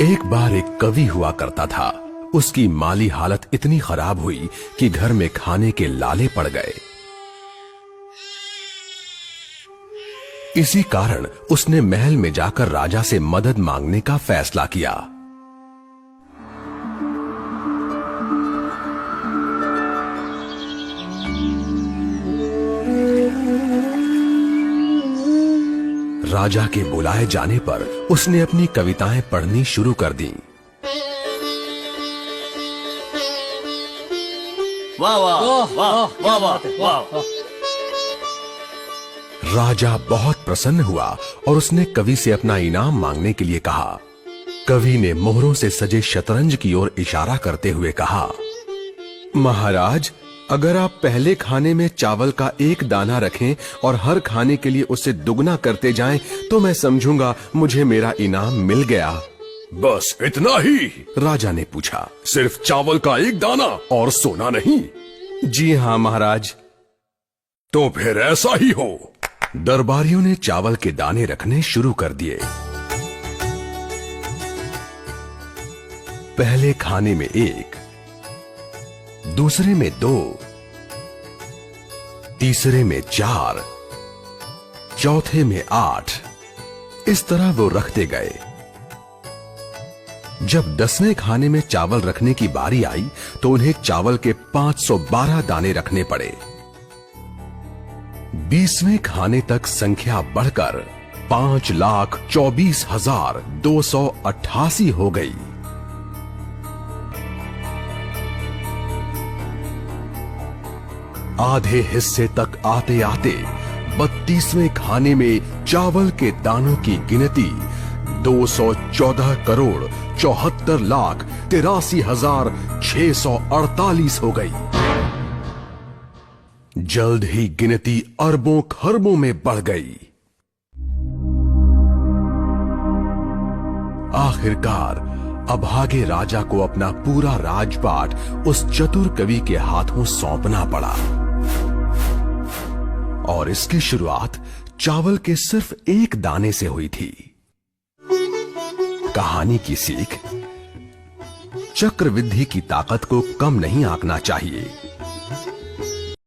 एक बार एक कवि हुआ करता था। उसकी माली हालत इतनी खराब हुई कि घर में खाने के लाले पड़ गए। इसी कारण उसने महल में जाकर राजा से मदद मांगने का फैसला किया। राजा के बुलाए जाने पर उसने अपनी कविताएं पढ़नी शुरू कर दी। वाह वाह वाह वाह वाह वाह। राजा बहुत प्रसन्न हुआ और उसने कवि से अपना इनाम मांगने के लिए कहा। कवि ने मोहरों से सजे शतरंज की ओर इशारा करते हुए कहा, महाराज, अगर आप पहले खाने में चावल का एक दाना रखें और हर खाने के लिए उसे दुगना करते जाएं, तो मैं समझूंगा मुझे मेरा इनाम मिल गया। बस इतना ही? राजा ने पूछा। सिर्फ चावल का एक दाना और सोना नहीं? जी हाँ महाराज। तो फिर ऐसा ही हो। दरबारियों ने चावल के दाने रखने शुरू कर दिए। पहले खाने में 1, दूसरे में 2, तीसरे में 4, चौथे में 8। इस तरह वो रखते गए। जब 10वें खाने में चावल रखने की बारी आई तो उन्हें चावल के 512 दाने रखने पड़े। 20वें खाने तक संख्या बढ़कर 5,24,288 हो गई। आधे हिस्से तक आते आते 32वें खाने में चावल के दानों की गिनती 214,74,83,648 हो गई। जल्द ही गिनती अरबों खरबों में बढ़ गई। आखिरकार अभागे राजा को अपना पूरा राजपाट उस चतुर कवि के हाथों सौंपना पड़ा। और इसकी शुरुआत चावल के सिर्फ एक दाने से हुई थी। कहानी की सीख, चक्रवृद्धि की ताकत को कम नहीं आंकना चाहिए।